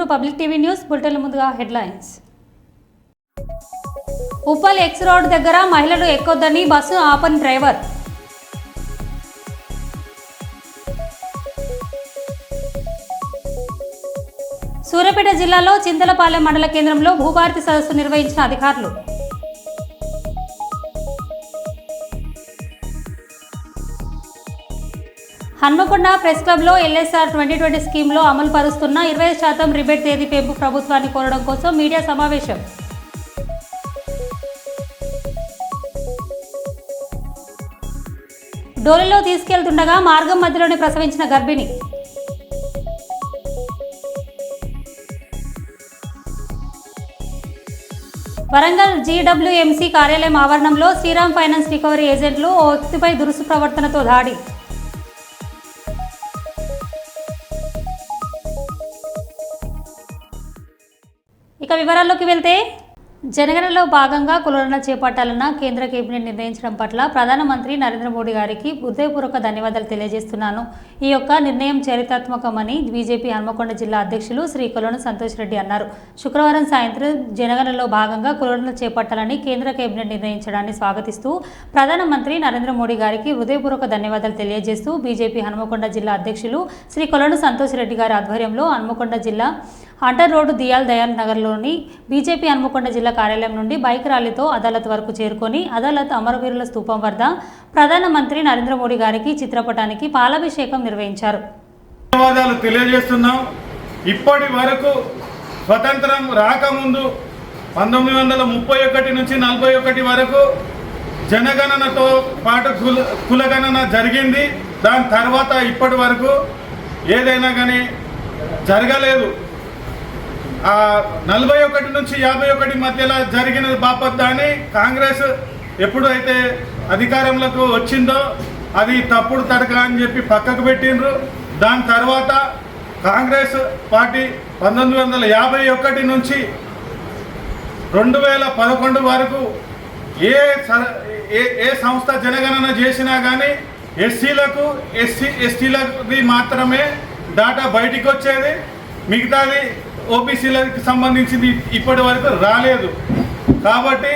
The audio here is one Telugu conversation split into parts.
To public TV news bulletin ముందుగా హెడ్లైన్స్. ఉప్పల్ ఎక్స్ రోడ్ దగ్గర మహిళలు ఎక్కొద్దని బస్సు ఆపని డ్రైవర్. సూర్యాపేట జిల్లాలో చింతలపాలెం మండల కేంద్రంలో భూభారతి సదస్సు నిర్వహించిన అధికారులు. హన్మకొండ ప్రెస్ క్లబ్లో ఎల్ఎస్ఆర్ 2020 స్కీమ్లో అమలు పరుస్తున్న 25% రిబేట్ తేదీ పెంపు ప్రభుత్వాన్ని కోరడం కోసం మీడియా సమావేశం. డోలీలో తీసుకెళ్తుండగా మార్గం మధ్యలోనే ప్రసవించిన గర్భిణి. వరంగల్ జీడబ్ల్యూఎంసీ కార్యాలయం ఆవరణంలో శ్రీరామ్ ఫైనాన్స్ రికవరీ ఏజెంట్లు ఓ వ్యక్తిపై దురుసు ప్రవర్తనతో దాడి. ఇక వివరాల్లోకి వెళ్తే, జనగణనలో భాగంగా కులగణన చేపట్టాలన్న కేంద్ర కేబినెట్ నిర్ణయించడం పట్ల ప్రధానమంత్రి నరేంద్ర మోడీ గారికి హృదయపూర్వక ధన్యవాదాలు తెలియజేస్తున్నాను. ఈ యొక్క నిర్ణయం చరిత్రాత్మకమని బీజేపీ హన్మకొండ జిల్లా అధ్యక్షులు శ్రీ కొలను సంతోష్ రెడ్డి అన్నారు. శుక్రవారం సాయంత్రం జనగణనలో భాగంగా కులగణన చేపట్టాలని కేంద్ర కేబినెట్ నిర్ణయించడాన్ని స్వాగతిస్తూ ప్రధానమంత్రి నరేంద్ర మోడీ గారికి హృదయపూర్వక ధన్యవాదాలు తెలియజేస్తూ బీజేపీ హన్మకొండ జిల్లా అధ్యక్షులు శ్రీ కొలను సంతోష్ రెడ్డి గారి ఆధ్వర్యంలో హన్మకొండ జిల్లా హంటర్ రోడ్డు దయాల్ నగర్లోని బీజేపీ హన్మకొండ జిల్లా కార్యాలయం నుండి బైక్ ర్యాలీతో అదాలత్ వరకు చేరుకొని అదాలత్ అమరవీరుల స్తూపం వద్ద ప్రధానమంత్రి నరేంద్ర మోడీ గారికి చిత్రపటానికి పాలాభిషేకం నిర్వహించారు. ధన్యవాదాలు తెలియజేస్తున్నాం. ఇప్పటి వరకు స్వతంత్రం రాకముందు 1931 నుంచి 41 వరకు జనగణనతో పాటు కులగణన జరిగింది. దాని తర్వాత ఇప్పటి వరకు ఏదైనా కానీ జరగలేదు. 41 నుంచి 51 మధ్యలో జరిగిన బాపత్తాన్ని కాంగ్రెస్ ఎప్పుడైతే అధికారంలోకి వచ్చిందో అది తప్పుడు తడక అని చెప్పి పక్కకు పెట్టిండ్రు. దాని తర్వాత కాంగ్రెస్ పార్టీ 1951 నుంచి 2011 వరకు ఏ సంస్థ జనగణన చేసినా కానీ ఎస్సీలకు ఎస్టీలకి మాత్రమే డాటా బయటికి వచ్చేది. మిగతాది ఓబీసీలకు సంబంధించింది ఇప్పటి వరకు రాలేదు. కాబట్టి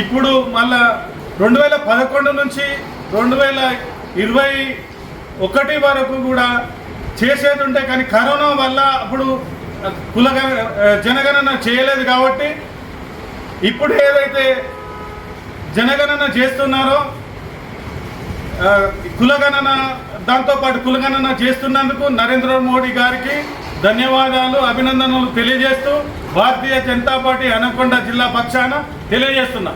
ఇప్పుడు మళ్ళా 2011 నుంచి 2021 వరకు కూడా చేసేది ఉంటే కానీ కరోనా వల్ల అప్పుడు జనగణన చేయలేదు. కాబట్టి ఇప్పుడు ఏదైతే జనగణన చేస్తున్నారో కులగణన దాంతోపాటు కులగణన చేస్తున్నందుకు నరేంద్ర మోడీ గారికి ధన్యవాదాలు, అభినందనలు తెలియజేస్తూ భారతీయ జనతా పార్టీ హన్మకొండ జిల్లా పక్షాన తెలియజేస్తున్నాం.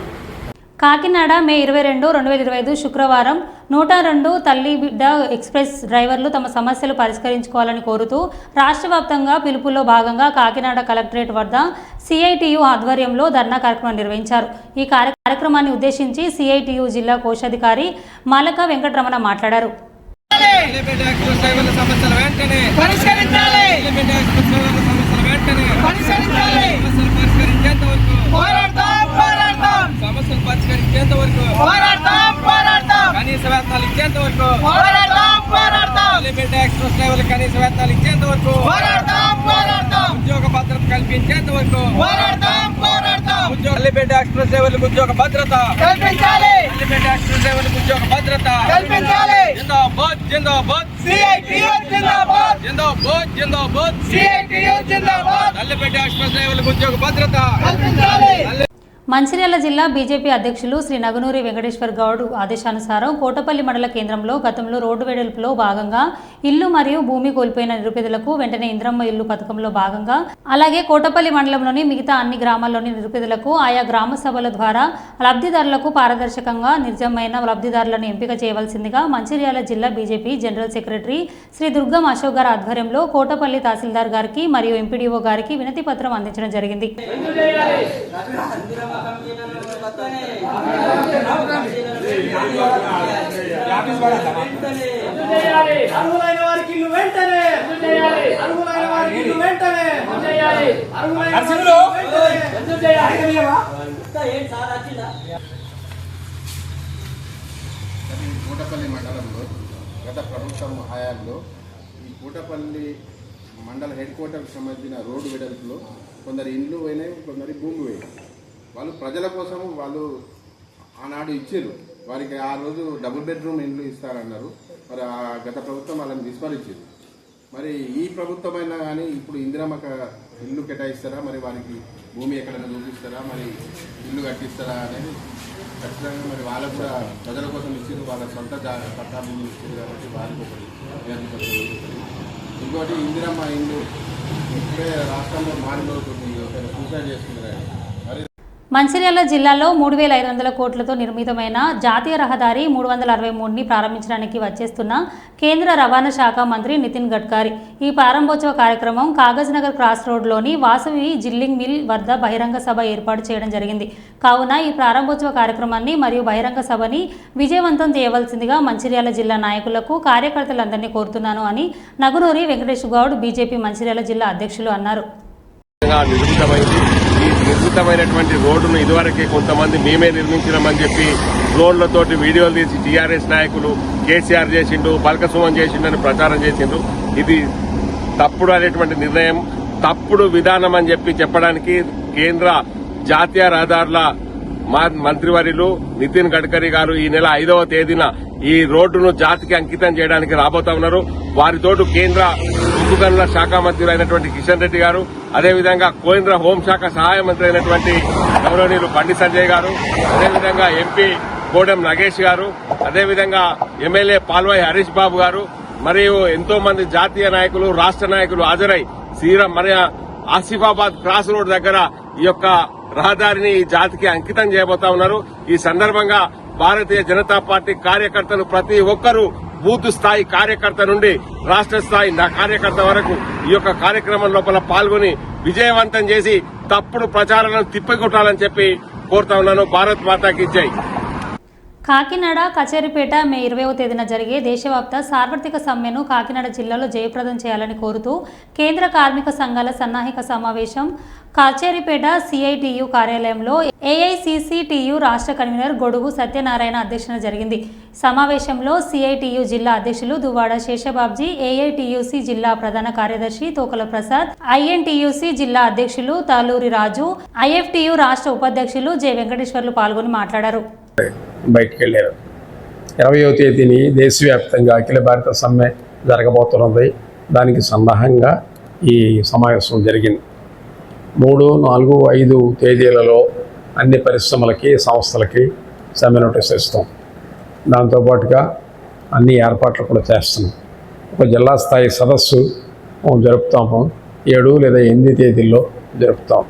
కాకినాడ మే 22, 2025 శుక్రవారం 102 తల్లి బిడ్డ ఎక్స్ప్రెస్ డ్రైవర్లు తమ సమస్యలు పరిష్కరించుకోవాలని కోరుతూ రాష్ట్ర వ్యాప్తంగా పిలుపులో భాగంగా కాకినాడ కలెక్టరేట్ వద్ద సిఐటియు ఆధ్వర్యంలో ధర్నా కార్యక్రమం నిర్వహించారు. ఈ కార్యక్రమాన్ని ఉద్దేశించి సిఐటియు జిల్లా కోశాధికారి మాలక వెంకటరమణ మాట్లాడారు. సమస్యలు పరిష్కరించేంత వరకు కనీస వేతనాలు ఇచ్చేంత వరకు ఎక్స్ప్రెస్ డ్రైవర్లు కనీస వేతనాలు ఇచ్చేంత వరకు ఉద్యోగ భద్రత కల్పించేంత వరకు అల్లిపేట ఎక్స్ప్రెస్ డ్రైవర్లకు ఉద్యోగ భద్రత అల్లిపేట ఎక్స్ప్రెస్ డ్రైవర్లకు ఉద్యోగ భద్రత జిందాబాద్ జిందాబాద్ సిఐటియు జిందాబాద్ జిందాబాద్ జిందాబాద్ సిఐటియు జిందాబాద్ అల్లిపేట ఎక్స్ప్రెస్ డ్రైవర్లకు ఉద్యోగ భద్రత కల్పించాలి. మంచిర్యాల జిల్లా బీజేపీ అధ్యక్షులు శ్రీ నగునూరి వెంకటేశ్వర్ గౌడ్ ఆదేశానుసారం కోటపల్లి మండల కేంద్రంలో గతంలో రోడ్డు వెడల్పులో భాగంగా ఇల్లు మరియు భూమి కోల్పోయిన నిరుపేదలకు వెంటనే ఇంద్రమ్మ ఇల్లు పథకంలో భాగంగా అలాగే కోటపల్లి మండలంలోని మిగతా అన్ని గ్రామాల్లోని నిరుపేదలకు ఆయా గ్రామ సభల ద్వారా లబ్ధిదారులకు పారదర్శకంగా నిజమైన లబ్ధిదారులను ఎంపిక చేయవలసిందిగా మంచిర్యాల జిల్లా బీజేపీ జనరల్ సెక్రటరీ శ్రీ దుర్గం అశోక్ గారి ఆధ్వర్యంలో కోటపల్లి తహసీల్దార్ గారికి మరియు ఎంపీడీఓ గారికి వినతి పత్రం అందించడం జరిగింది. కూటపల్లి మండలంలో గత ప్రభుత్వం హయాంలో ఈ కూటపల్లి మండల హెడ్ క్వార్టర్కి సంబంధించిన రోడ్డు వెడల్పులో కొందరు ఇండ్లు పోయినాయి, కొందరి భూమి పోయినాయి. వాళ్ళు ప్రజల కోసం వాళ్ళు ఆనాడు ఇచ్చారు, వారికి ఆ రోజు డబుల్ బెడ్రూమ్ ఇండ్లు ఇస్తారన్నారు. మరి ఆ గత ప్రభుత్వం వాళ్ళని విస్మరించింది. మరి ఈ ప్రభుత్వం అయినా కానీ ఇప్పుడు ఇందిరమ్మక ఇల్లు కేటాయిస్తారా, మరి వారికి భూమి ఎక్కడైనా చూపిస్తారా, మరి ఇల్లు కట్టిస్తారా అనేది ఖచ్చితంగా మరి వాళ్ళకు కూడా ప్రజల కోసం ఇచ్చారు, వాళ్ళ సొంత పట్టా భూములు ఇచ్చారు కాబట్టి వారికి ఒకటి. ఇంకోటి ఇందిరమ్మ ఇల్లు ఇప్పుడే రాష్ట్రంలో మారిపోతుంది, సూసైడ్ చేసుకున్నారు. మంచిర్యాల జిల్లాలో 3,500 కోట్లతో నిర్మితమైన జాతీయ రహదారి 363ని ప్రారంభించడానికి వచ్చేస్తున్న కేంద్ర రవాణా శాఖ మంత్రి నితిన్ గడ్కరీ ఈ ప్రారంభోత్సవ కార్యక్రమం కాగజ్ నగర్ క్రాస్ రోడ్లోని వాసవి జిల్లింగ్ మిల్ వద్ద బహిరంగ సభ ఏర్పాటు చేయడం జరిగింది. కావున ఈ ప్రారంభోత్సవ కార్యక్రమాన్ని మరియు బహిరంగ సభని విజయవంతం చేయవలసిందిగా మంచిర్యాల జిల్లా నాయకులకు కార్యకర్తలందరినీ కోరుతున్నాను అని నగునూరి వెంకటేష్ గౌడ్ బీజేపీ మంచిర్యాల జిల్లా అధ్యక్షులు అన్నారు. ఈ నిర్మితమైనటువంటి రోడ్డును ఇదివరకే కొంతమంది మేమే నిర్మించినామని చెప్పి డ్రోన్లతోటి వీడియోలు తీసి టీఆర్ఎస్ నాయకులు కేసీఆర్ చేసిండు, బల్కసుమన్ చేసిండు అని ప్రచారం చేసిండు. ఇది తప్పుడు అనేటువంటి నిర్ణయం, తప్పుడు విధానం అని చెప్పడానికి కేంద్ర జాతీయ రహదారుల మంత్రివర్యులు నితిన్ గడ్కరీ గారు ఈ నెల 5వ తేదీన ఈ రోడ్డును జాతికి అంకితం చేయడానికి రాబోతా ఉన్నారు. వారితోటి కేంద్ర ఉద్దుగనుల శాఖ మంత్రులు అయినటువంటి కిషన్ రెడ్డి గారు, అదేవిధంగా కేంద్ర హోంశాఖ సహాయ మంత్రి అయినటువంటి గౌరవనీయులు బండి సంజయ్ గారు, అదేవిధంగా ఎంపీ కోడెం నగేష్ గారు, అదేవిధంగా ఎమ్మెల్యే పాల్వాయి హరీష్ బాబు గారు మరియు ఎంతో మంది జాతీయ నాయకులు, రాష్ట్ర నాయకులు హాజరై మన ఆసిఫాబాద్ క్రాస్ రోడ్ దగ్గర ఈ యొక్క రహదారిని ఈ జాతికి అంకితం చేయబోతా ఉన్నారు. ఈ సందర్భంగా భారతీయ జనతా పార్టీ కార్యకర్తలు ప్రతి ఒక్కరూ బూత్ స్థాయి కార్యకర్త నుండి రాష్ట్ర స్థాయి కార్యకర్త వరకు ఈ యొక్క కార్యక్రమం లోపల పాల్గొని విజయవంతం చేసి తప్పుడు ప్రచారాలను తిప్పికొట్టాలని చెప్పి కోరుతా ఉన్నాను. భారత్ మాతాకి జై. కాకినాడ కచేరిపేట మే 20వ తేదీన జరిగే దేశవ్యాప్త సార్వత్రిక సమ్మెను కాకినాడ జిల్లాలో జయప్రదం చేయాలని కోరుతూ కేంద్ర కార్మిక సంఘాల సన్నాహిక సమావేశం కచేరిపేట సిఐటియు కార్యాలయంలో ఏఐసిసిటియు రాష్ట్ర కన్వీనర్ గొడుగు సత్యనారాయణ అధ్యక్షతన జరిగింది. సమావేశంలో సిఐటియు జిల్లా అధ్యక్షులు దువ్వాడ శేషబాబ్జీ, ఏఐటియుసి జిల్లా ప్రధాన కార్యదర్శి తోకల ప్రసాద్, ఐఎన్టియుసి జిల్లా అధ్యక్షులు తాలూరి రాజు, ఐఎఫ్టియు రాష్ట్ర ఉపాధ్యక్షులు జె వెంకటేశ్వర్లు పాల్గొని మాట్లాడారు. బయటికి వెళ్ళారు. 20వ తేదీని దేశవ్యాప్తంగా అఖిల భారత సమ్మె జరగబోతున్నది. దానికి సన్నాహంగా ఈ సమావేశం జరిగింది. 3, 4, 5 తేదీలలో అన్ని పరిశ్రమలకి, సంస్థలకి సమ్మె నోటీస్ ఇస్తాం. దాంతోపాటుగా అన్ని ఏర్పాట్లు కూడా చేస్తున్నాం. ఒక జిల్లా స్థాయి సదస్సు జరుపుతాము. 7 లేదా 8 తేదీల్లో జరుపుతాం.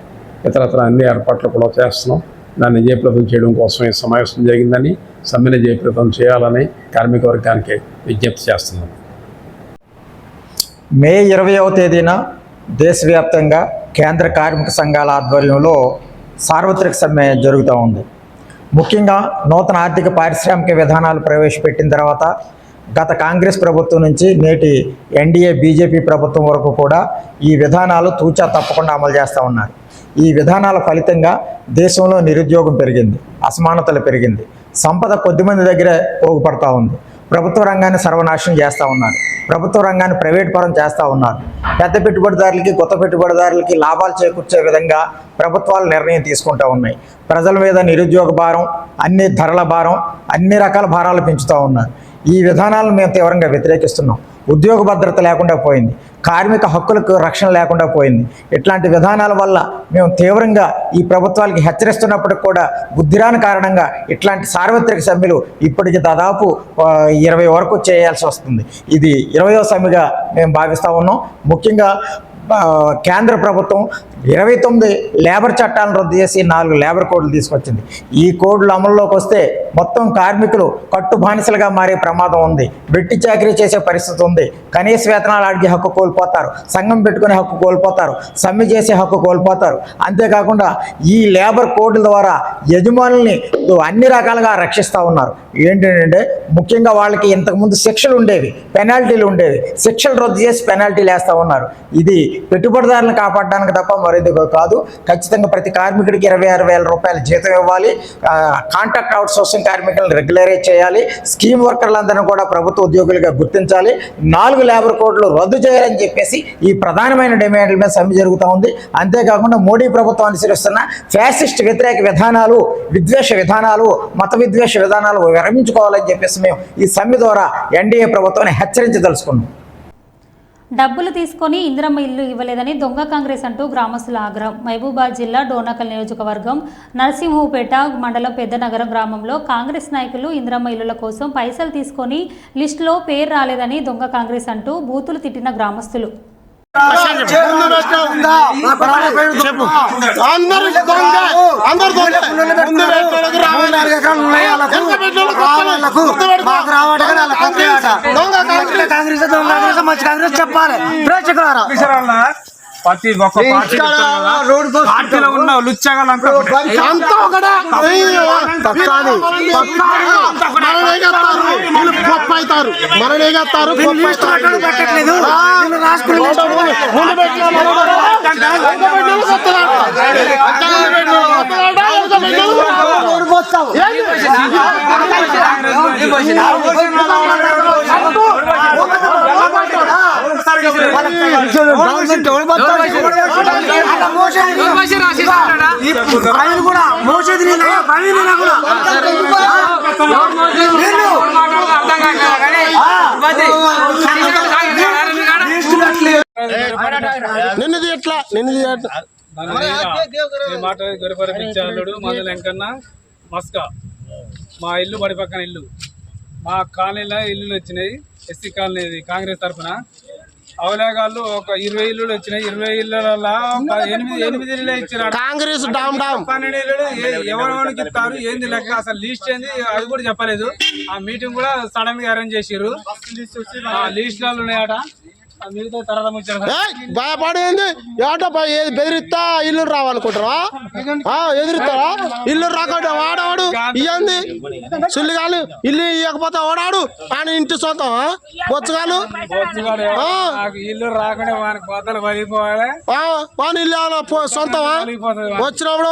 ఇతరత్ర అన్ని ఏర్పాట్లు కూడా చేస్తున్నాం. దాన్ని జయప్రదం చేయడం కోసం ఈ సమావేశం జరిగిందని, సమ్మెను జయప్రదం చేయాలని కార్మిక వర్గానికి విజ్ఞప్తి చేస్తున్నాను. మే 20వ తేదీన దేశవ్యాప్తంగా కేంద్ర కార్మిక సంఘాల ఆధ్వర్యంలో సార్వత్రిక సమ్మె జరుగుతూ ఉంది. ముఖ్యంగా నూతన ఆర్థిక పారిశ్రామిక విధానాలు ప్రవేశపెట్టిన తర్వాత గత కాంగ్రెస్ ప్రభుత్వం నుంచి నేటి ఎన్డీఏ బీజేపీ ప్రభుత్వం వరకు కూడా ఈ విధానాలు తూచా తప్పకుండా అమలు చేస్తూ ఉన్నారు. ఈ విధానాల ఫలితంగా దేశంలో నిరుద్యోగం పెరిగింది, అసమానతలు పెరిగింది, సంపద కొద్దిమంది దగ్గరే పోగుపడతా ఉంది. ప్రభుత్వ రంగాన్ని సర్వనాశనం చేస్తూ ఉన్నారు, ప్రభుత్వ రంగాన్ని ప్రైవేట్ పరం చేస్తూ ఉన్నారు. పెద్ద పెట్టుబడిదారులకి, కొత్త పెట్టుబడిదారులకి లాభాలు చేకూర్చే విధంగా ప్రభుత్వాలు నిర్ణయం తీసుకుంటూ ఉన్నాయి. ప్రజల మీద నిరుద్యోగ భారం, అన్ని ధరల భారం, అన్ని రకాల భారాలు పెంచుతూ ఉన్నారు. ఈ విధానాలను మేము తీవ్రంగా వ్యతిరేకిస్తున్నాం. ఉద్యోగ భద్రత లేకుండా పోయింది, కార్మిక హక్కులకు రక్షణ లేకుండా పోయింది. ఇట్లాంటి విధానాల వల్ల మేము తీవ్రంగా ఈ ప్రభుత్వాలకి హెచ్చరిస్తున్నప్పటికి కూడా బుద్ధిరాని కారణంగా ఇట్లాంటి సార్వత్రిక సమ్మెలు ఇప్పటికి దాదాపు 20 వరకు చేయాల్సి వస్తుంది. ఇది 20వ సమ్మెగా మేము భావిస్తూ ఉన్నాం. ముఖ్యంగా కేంద్ర ప్రభుత్వం 29 లేబర్ చట్టాలను రద్దు చేసి 4 లేబర్ కోడ్లు తీసుకొచ్చింది. ఈ కోడ్లు అమల్లోకి వస్తే మొత్తం కార్మికులు కట్టు బానిసలుగా మారే ప్రమాదం ఉంది. వెట్టి చాకరీ చేసే పరిస్థితి ఉంది. కనీస వేతనాలు అడిగే హక్కు కోల్పోతారు, సంఘం పెట్టుకునే హక్కు కోల్పోతారు, సమ్మె చేసే హక్కు కోల్పోతారు. అంతేకాకుండా ఈ లేబర్ కోడ్ల ద్వారా యజమానుల్ని అన్ని రకాలుగా రక్షిస్తూ ఉన్నారు. ఏంటంటే ముఖ్యంగా వాళ్ళకి ఇంతకుముందు శిక్షలు ఉండేవి, పెనాల్టీలు ఉండేవి. శిక్షలు రద్దు చేసి పెనాల్టీలు వేస్తూ ఉన్నారు. ఇది పెట్టుబడిదారులను కాపాడడానికి తప్ప మరేది కాదు. ఖచ్చితంగా ప్రతి కార్మికుడికి 26,000 రూపాయల జీతం ఇవ్వాలి. కాంట్రాక్ట్ అవుట్ సోర్సింగ్ కార్మికులను రెగ్యులరైజ్ చేయాలి. స్కీమ్ వర్కర్లందరినీ కూడా ప్రభుత్వ ఉద్యోగులుగా గుర్తించాలి. 4 లేబర్ కోడ్లు రద్దు చేయాలని చెప్పేసి ఈ ప్రధానమైన డిమాండ్ల మీద సమ్మె జరుగుతూ ఉంది. అంతేకాకుండా మోడీ ప్రభుత్వం అనుసరిస్తున్న ఫ్యాసిస్ట్ వ్యతిరేక విధానాలు, విద్వేష విధానాలు, మత విద్వేష విధానాలు విరమించుకోవాలని చెప్పేసి మేము ఈ సమ్మె ద్వారా ఎన్డీఏ ప్రభుత్వాన్ని హెచ్చరించదలుచుకున్నాం. డబ్బులు తీసుకొని ఇందిరమ్మ ఇల్లు ఇవ్వలేదని దొంగ కాంగ్రెస్ అంటూ గ్రామస్తుల ఆగ్రహం. మహబూబాద్ జిల్లా డోర్నకల్ నియోజకవర్గం నరసింహుపేట మండలం పెద్దనగరం గ్రామంలో కాంగ్రెస్ నాయకులు ఇందిరమ్మ ఇల్లుల కోసం పైసలు తీసుకొని లిస్టులో పేరు రాలేదని దొంగ కాంగ్రెస్ అంటూ బూతులు తిట్టిన గ్రామస్తులు. చెప్పాలి ప్రతి ఒక్క పార్టీలో ఉన్న లుచ్చగాలంతా మాట గొరపరిపించాడు మందుల వెంకన్న మస్కా. మా ఇల్లు బడి పక్కన ఇల్లు, మా కాలనీలో ఇల్లులు వచ్చినాయి. ఎస్సీ కాలనీ కాంగ్రెస్ తరఫున అవలేగాళ్ళు ఒక 20 ఇల్లులు వచ్చినాయి. 20 ఇళ్ళలో 8 ఇల్లు ఇచ్చినారు కాంగ్రెస్. 12 ఇల్లులు ఎవరికి ఇస్తారు ఏంది లెక్క, అసలు లిస్ట్ ఏంది అది కూడా చెప్పలేదు. ఆ మీటింగ్ కూడా సడన్ గా అరేంజ్ చేసిర్రు. లిస్టులు ఉన్నాయట, మిగతా తర్వాత భయపడేది ఏటో బెదిరిస్తా ఇల్లు రావాలనుకుంటారా? ఎదురుతారా? ఇల్లు రాకుండా వాడవాడు ఇయ్యంది సుల్లిగాలు ఇల్లు ఇవ్వకపోతే వాడాడు ఆయన ఇంటి సొంతం బొచ్చగాలు ఇల్లు రాకుండా వానికి బద్దలు పడిపోవాలి. వాని ఇల్లు సొంతమా? వచ్చినప్పుడు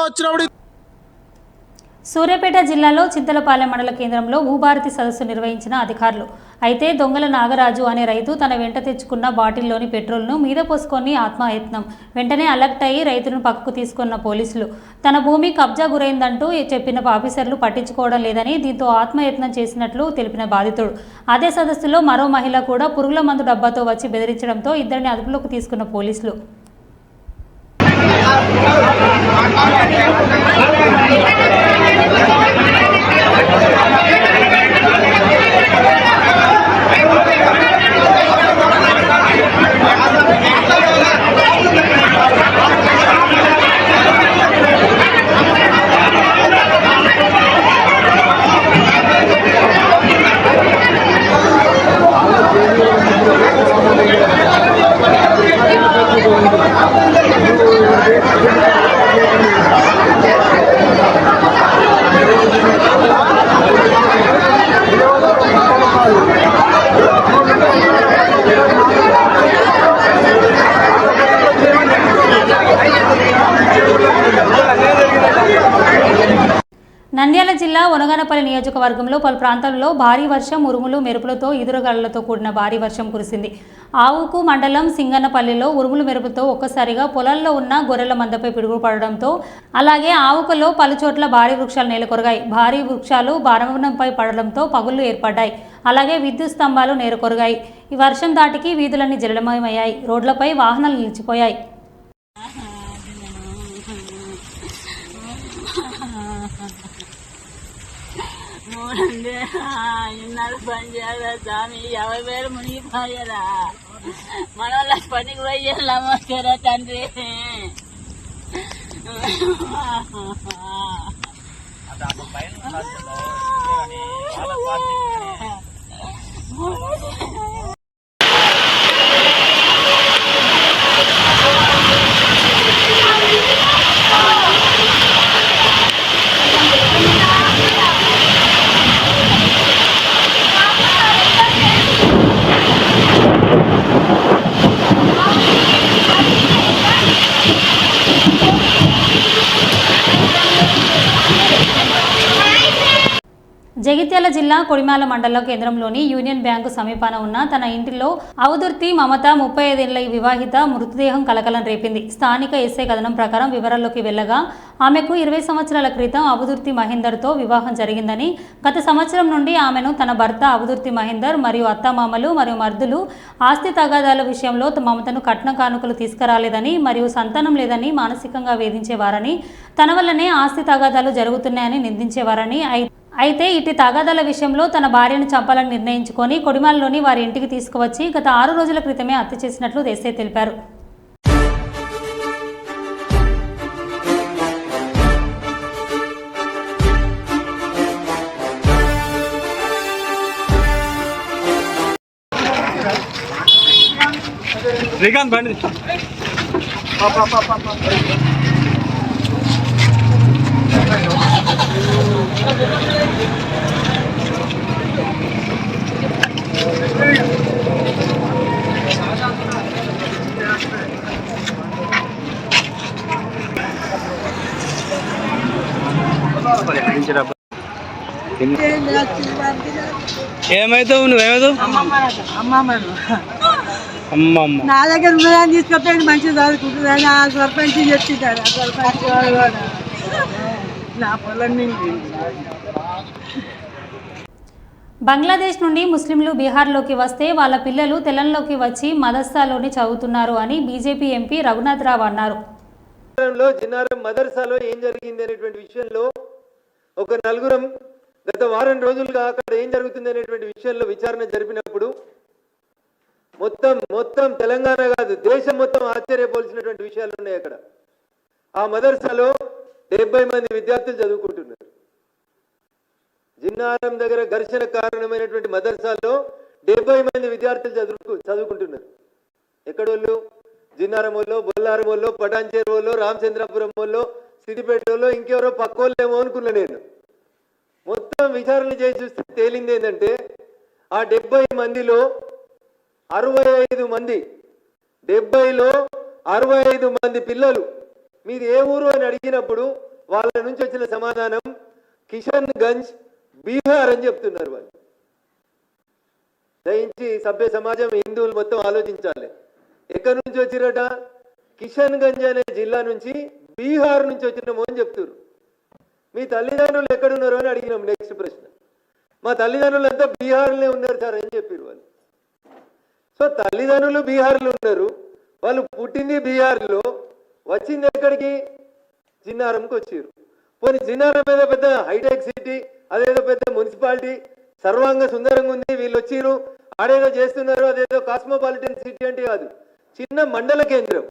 సూర్యాపేట జిల్లాలో చింతలపాలెం మండల కేంద్రంలో భూభారతి సదస్సు నిర్వహించిన అధికారులు. అయితే దొంగల నాగరాజు అనే రైతు తన వెంట తెచ్చుకున్న బాటిల్లోని పెట్రోల్ను మీద పోసుకొని ఆత్మయత్నం. వెంటనే అలర్ట్ అయ్యి రైతులను పక్కకు తీసుకున్న పోలీసులు. తన భూమి కబ్జా గురైందంటూ చెప్పిన ఆఫీసర్లు పట్టించుకోవడం లేదని, దీంతో ఆత్మయత్నం చేసినట్లు తెలిపిన బాధితుడు. అదే సదస్సులో మరో మహిళ కూడా పురుగుల మందు డబ్బాతో వచ్చి బెదిరించడంతో ఇద్దరిని అదుపులోకి తీసుకున్న పోలీసులు. నంద్యాల జిల్లా వనగానపల్లి నియోజకవర్గంలో పలు ప్రాంతాల్లో భారీ వర్షం, ఉరుములు మెరుపులతో ఈదురుగాలులతో కూడిన భారీ వర్షం కురిసింది. ఆవుకు మండలం సింగన్నపల్లిలో ఉరుములు మెరుపులతో ఒక్కసారిగా పొలాల్లో ఉన్న గొర్రెల మందపై పిడుగు పడడంతో, అలాగే ఆవుకలో పలుచోట్ల భారీ వృక్షాలు నేలకొరిగాయి. భారీ వృక్షాలు భవనంపై పడడంతో పగుళ్లు ఏర్పడ్డాయి. అలాగే విద్యుత్ స్తంభాలు నేలకొరిగాయి. ఈ వర్షం దాటికి వీధులన్నీ జలమయమయ్యాయి. రోడ్లపై వాహనాలు నిలిచిపోయాయి. ఇన్నాళ్ళు పని చేయాలా స్వామి, 50,000 మునిగిపోయారా? మన వాళ్ళ పనికి పోయి నమస్కారా తండ్రి. జగిత్యాల జిల్లా కొడిమాల మండల కేంద్రంలోని యూనియన్ బ్యాంకు సమీపాన ఉన్న తన ఇంటిలో అవధూర్తి మమత 35 ఏళ్ల వివాహిత మృతదేహం కలకలం రేపింది. స్థానిక ఎస్ఐ కథనం ప్రకారం వివరాల్లోకి వెళ్లగా ఆమెకు 20 సంవత్సరాల క్రితం అవధూర్తి మహేందర్తో వివాహం జరిగిందని, గత సంవత్సరం నుండి ఆమెను తన భర్త అవధూర్తి మహేందర్ మరియు అత్తమామలు మరియు మర్దులు ఆస్తి తగాదాల విషయంలో మమతను కట్న కానుకలు తీసుకురాలేదని మరియు సంతానం లేదని మానసికంగా వేధించేవారని, తన వల్లనే ఆస్తి తగాదాలు జరుగుతున్నాయని నిందించేవారని, అయితే ఇటు తగాదాల విషయంలో తన భార్యను చంపాలని నిర్ణయించుకొని కొడిమాలలోని వారి ఇంటికి తీసుకువచ్చి గత 6 రోజుల క్రితమే హత్య చేసినట్లు ఎస్ఐ తెలిపారు. శ్రీకాంత్ బండి ఏమైతావు నువ్వేమవుతావు? అమ్మమ్మ నా దగ్గర ఉన్నదాన్ని తీసుకొస్తాడు, మంచిగా చదువుకుంటుందని ఆ సర్పంచ్ చెప్తాడు. ఆ సర్పంచ్ కూడా నా పొలం బంగ్లాదేశ్ నుండి ముస్లింలు బీహార్లోకి వస్తే వాళ్ళ పిల్లలు తెలంగాణలోకి వచ్చి మదర్సాలోని చదువుతున్నారు అని బీజేపీ ఎంపీ రఘునాథరావు అన్నారు. జిన్నారం మదర్సాలో ఏం జరిగింది అనేటువంటి విషయంలో ఒక నలుగురం గత వారం రోజులుగా అక్కడ ఏం జరుగుతుంది అనేటువంటి విషయంలో విచారణ జరిపినప్పుడు మొత్తం తెలంగాణ కాదు దేశం మొత్తం ఆశ్చర్యపోల్సినటువంటి విషయాలు ఉన్నాయి. అక్కడ ఆ మదర్సాలో 70 మంది విద్యార్థులు చదువుకుంటున్నారు. జిన్నారం దగ్గర ఘర్షణ కారణమైనటువంటి మదర్సాలో 70 మంది విద్యార్థులు చదువుకుంటున్నారు. ఎక్కడోళ్ళు? జిన్నారం వాళ్ళు, బొల్లారం వాళ్ళు, పటాన్చేరు వాళ్ళు, రామచంద్రాపురం వాళ్ళు, సిద్దిపేట వాళ్ళు, ఇంకెవరో పక్క వాళ్ళేమో అనుకున్నా నేను. మొత్తం విచారణ చేసి చూస్తే తేలింది ఏంటంటే ఆ 70 మందిలో 65 మంది 70లో 65 మంది పిల్లలు మీది ఏ ఊరు అని అడిగినప్పుడు వాళ్ళ నుంచి వచ్చిన సమాధానం కిషన్ గంజ్ బీహార్ అని చెప్తున్నారు. వాళ్ళు దయించి సభ్య సమాజం హిందువులు మొత్తం ఆలోచించాలి. ఎక్కడి నుంచి వచ్చిరట? కిషన్ గంజ్ అనే జిల్లా నుంచి బీహార్ నుంచి వచ్చినాము అని చెప్తున్నారు. మీ తల్లిదండ్రులు ఎక్కడున్నారు అని అడిగినాం. నెక్స్ట్ ప్రశ్న, మా తల్లిదండ్రులు అంతా బీహార్లోనే ఉన్నారు సార్ అని చెప్పారు వాళ్ళు. సో తల్లిదండ్రులు బీహార్లో ఉన్నారు, వాళ్ళు పుట్టింది బీహార్లో, వచ్చింది ఎక్కడికి? జిన్నారంకి వచ్చారు. పోనీ జిన్నారం మీద పెద్ద హైటెక్ సిటీ, అదేదో పెద్ద మున్సిపాలిటీ సర్వాంగ సుందరంగా ఉంది, వీళ్ళు వచ్చిరు ఆడేదో చేస్తున్నారు, అదేదో కాస్మోపాలిటన్ సిటీ అంటే కాదు, చిన్న మండల కేంద్రం.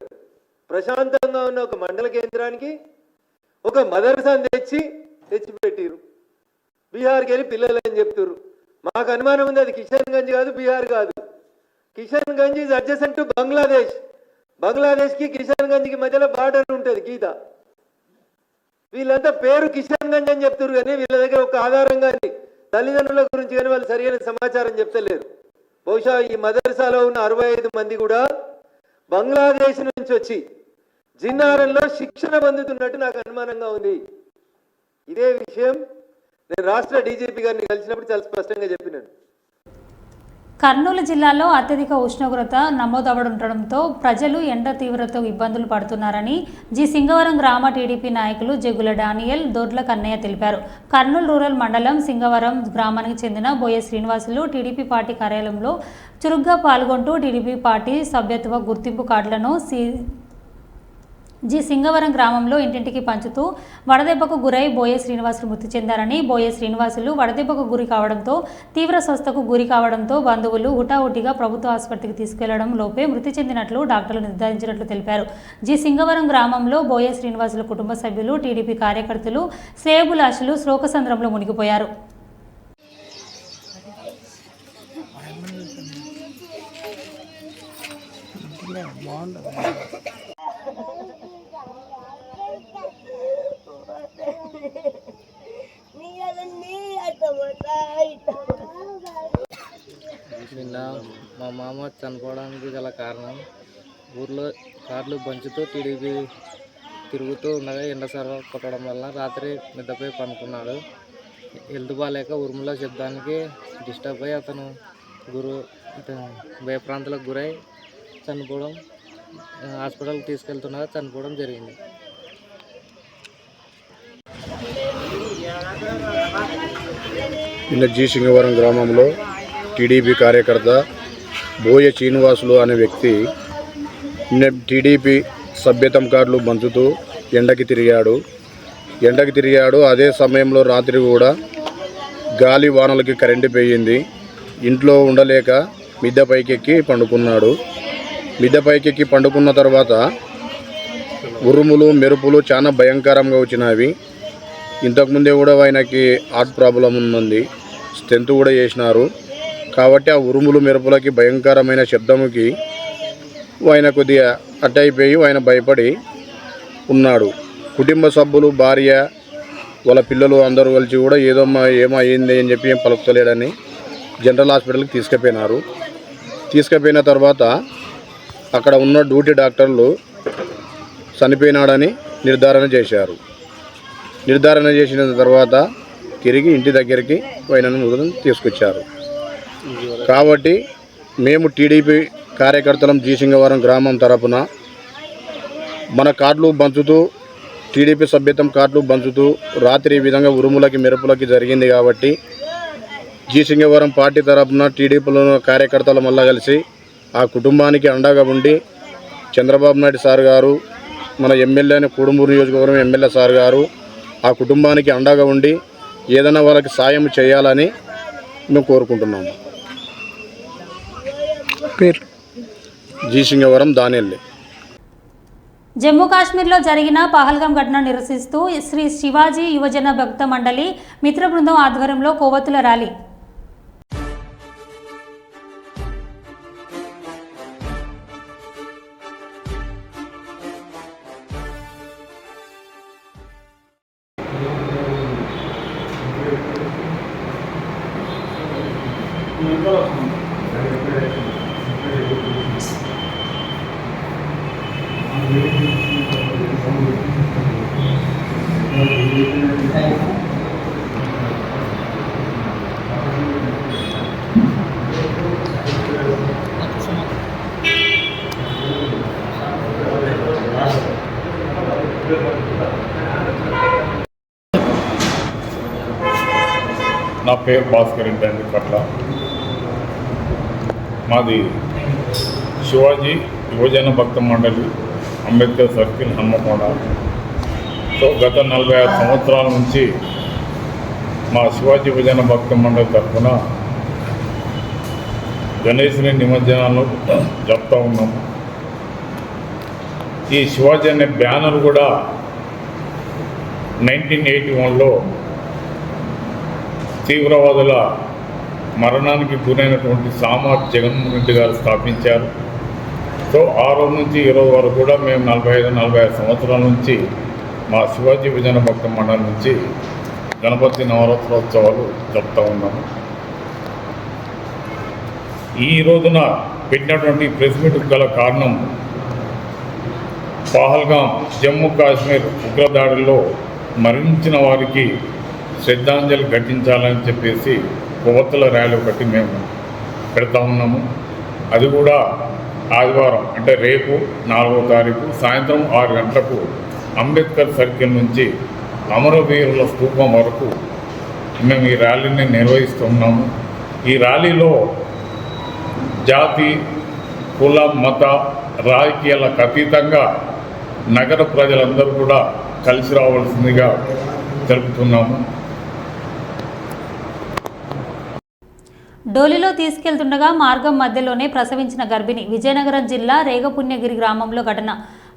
ప్రశాంతంగా ఉన్న ఒక మండల కేంద్రానికి ఒక మదర్సాను తెచ్చిపెట్టిరు. బీహార్కి వెళ్ళి పిల్లలు అని చెప్తారు. మాకు అనుమానం ఉంది అది కిషన్ గంజ్ కాదు, బీహార్ కాదు. Kishanganj is adjacent to Bangladesh. బంగ్లాదేశ్కి కిషన్ గంజ్కి మధ్యలో బార్డర్ ఉంటుంది, గీత. వీళ్ళంతా పేరు కిషన్ గంజ్ అని చెప్తారు కానీ వీళ్ళ దగ్గర ఒక ఆధారం కానీ తల్లిదండ్రుల గురించి కానీ వాళ్ళు సరైన సమాచారం చెప్తలేరు. బహుశా ఈ మదర్సాలో ఉన్న 65 మంది కూడా బంగ్లాదేశ్ నుంచి వచ్చి జిన్నారంలో శిక్షణ పొందుతున్నట్టు నాకు అనుమానంగా ఉంది. ఇదే విషయం నేను రాష్ట్ర డీజీపీ గారిని కలిసినప్పుడు చాలా స్పష్టంగా చెప్పినాను. కర్నూలు జిల్లాలో అత్యధిక ఉష్ణోగ్రత నమోదవడంతో ప్రజలు ఎండ తీవ్రతతో ఇబ్బందులు పడుతున్నారని సింగవరం గ్రామ టీడీపీ నాయకులు జగ్గుల డానియల్, దొడ్ల కన్నయ్య తెలిపారు. కర్నూలు రూరల్ మండలం సింగవరం గ్రామానికి చెందిన బోయ శ్రీనివాసులు టీడీపీ పార్టీ కార్యాలయంలో చురుగ్గా పాల్గొంటూ టీడీపీ పార్టీ సభ్యత్వ గుర్తింపు కార్డులను సింగవరం గ్రామంలో ఇంటింటికి పంచుతూ వడదెబ్బకు గురై బోయ శ్రీనివాసులు మృతి చెందారని, బోయ శ్రీనివాసులు వడదెబ్బకు గురి కావడంతో తీవ్ర స్వస్థకు గురి కావడంతో బంధువులు హుటాహుటిగా ప్రభుత్వ ఆసుపత్రికి తీసుకెళ్లడం లోపే మృతి చెందినట్లు డాక్టర్లు నిర్ధారించినట్లు తెలిపారు. సింగవరం గ్రామంలో బోయ శ్రీనివాసుల కుటుంబ సభ్యులు, టీడీపీ కార్యకర్తలు, శ్రేయోభిలాషులు శోకసంద్రంలో మునిగిపోయారు. నిన్న మా మామ చనిపోవడానికి గల కారణం ఊర్లో కార్లు బంచుతూ టీడీపీ తిరుగుతూ ఉండగా ఎండ సర్వ కొట్టడం వల్ల రాత్రి నిద్రపోయి పనుకున్నాడు. హెల్త్ బాగాలేక ఉరుముల శబ్దానికి డిస్టర్బ్ అయ్యి అతను భయప్రాంతాలకు గురై చనిపోవడం, హాస్పిటల్కి తీసుకెళ్తుండగా చనిపోవడం జరిగింది. నిన్న జి సింగవరం గ్రామంలో టీడీపీ కార్యకర్త బోయ శ్రీనివాసులు అనే వ్యక్తి నిన్న టీడీపీ సభ్యత్వం కార్డులు పంచుతూ ఎండకి తిరిగాడు. అదే సమయంలో రాత్రి కూడా గాలి వానలకి కరెంటు పోయింది. ఇంట్లో ఉండలేక మిద్దె పైకెక్కి పండుకున్న తర్వాత ఉరుములు మెరుపులు చాలా భయంకరంగా వచ్చినవి. ఇంతకుముందే కూడా ఆయనకి హార్ట్ ప్రాబ్లం ఉంది, స్టెంత్ కూడా చేసినారు. కాబట్టి ఆ ఉరుములు మెరుపులకి భయంకరమైన శబ్దముకి ఆయన కొద్దిగా అట్టయిపోయి ఆయన భయపడి ఉన్నాడు. కుటుంబ సభ్యులు, భార్య, వాళ్ళ పిల్లలు అందరూ కలిసి కూడా ఏమో అయింది అని చెప్పి ఏం పలుకుతలేడని జనరల్ హాస్పిటల్కి తీసుకుపోయిన తర్వాత అక్కడ ఉన్న డ్యూటీ డాక్టర్లు చనిపోయినాడని నిర్ధారణ చేసిన తర్వాత తిరిగి ఇంటి దగ్గరికి ఆయనను మృతం తీసుకొచ్చారు. కాబట్టి మేము టీడీపీ కార్యకర్తలం జి సింగవరం గ్రామం తరపున మన కార్డులు పంచుతూ, టీడీపీ సభ్యత్వం కార్డులు పంచుతూ రాత్రి ఈ విధంగా ఉరుములకి మెరుపులకి జరిగింది. కాబట్టి జి సింగవరం పార్టీ తరపున టీడీపీలో కార్యకర్తల మళ్ళా కలిసి ఆ కుటుంబానికి అండగా ఉండి చంద్రబాబు నాయుడు సార్ గారు, మన ఎమ్మెల్యే కుడుమూరు నియోజకవర్గం ఎమ్మెల్యే సార్ గారు ఆ కుటుంబానికి అండగా ఉండి ఏదైనా వాళ్ళకి సాయం చేయాలని మేము కోరుకుంటున్నాము. పేరు జి సింగవరం దానిల్లి. జమ్మూ కాశ్మీర్లో జరిగిన పహల్గాం ఘటన నిరసిస్తూ శ్రీ శివాజీ యువజన భక్త మండలి మిత్ర బృందం ఆధ్వర్యంలో కొవ్వొత్తుల ర్యాలీ. నా పేరు భాస్కర్ ఇంటండి పట్ల. మాది శివాజీ యువజన భక్త మండలి, అంబేద్కర్ సర్కిల్, హన్మకొండ. సో గత 46 సంవత్సరాల నుంచి మా శివాజీ యువజన భక్త మండలి తరఫున గణేశుని నిమజ్జనాలు జరుపుతూ ఉన్నాము. ఈ శివాజీ అనే బ్యానర్ కూడా 1981లో తీవ్రవాదుల మరణానికి గురైనటువంటి సామార్ జగన్మోహన్ రెడ్డి గారు స్థాపించారు. సో ఆ రోజు నుంచి ఈ రోజు వరకు కూడా మేము 45-46 సంవత్సరాల నుంచి మా శివాజీ విజయన భక్త మండలి నుంచి గణపతి నవరాత్రోత్సవాలు జరుపుతూ ఉన్నాము. ఈ రోజున పెట్టినటువంటి ప్రెస్ మీట్ గల కారణం పహల్గాం జమ్మూ కాశ్మీర్ ఉగ్రదాడుల్లో మరణించిన వారికి శ్రద్ధాంజలి ఘటించాలని చెప్పేసి కొవ్వొత్తుల ర్యాలీ ఒకటి మేము పెడతా ఉన్నాము. అది కూడా ఆదివారం అంటే రేపు 4వ తారీఖు సాయంత్రం 6 గంటలకు అంబేద్కర్ సర్కిల్ నుంచి అమరవీరుల స్తూపం వరకు మేము ఈ ర్యాలీని నిర్వహిస్తున్నాము. ఈ ర్యాలీలో జాతి, కుల, మత, రాజకీయాలకు అతీతంగా నగర ప్రజలందరూ కూడా కలిసి రావాల్సిందిగా జరుపుతున్నాము. డోలీలో తీసుకెళ్తుండగా మార్గం మధ్యలోనే ప్రసవించిన గర్భిణి. విజయనగరం జిల్లా రేగపుణ్యగిరి గ్రామంలో ఘటన.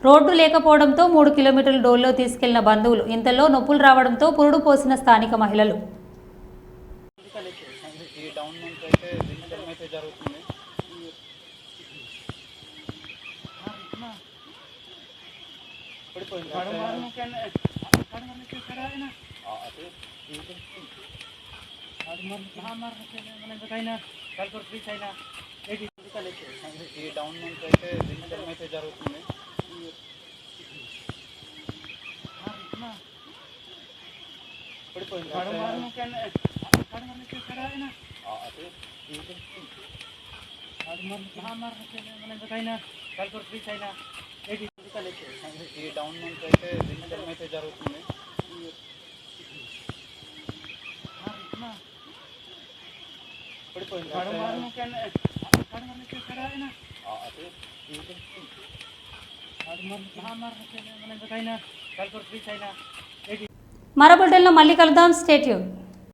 రోడ్డు లేకపోవడంతో 3 కిలోమీటర్లు డోలీలో తీసుకెళ్లిన బంధువులు. ఇంతలో నొప్పులు రావడంతో పురుడు పోసిన స్థానిక మహిళలు. మరో బులెటిన్లో మళ్ళీ కలుద్దాం. Stay tune.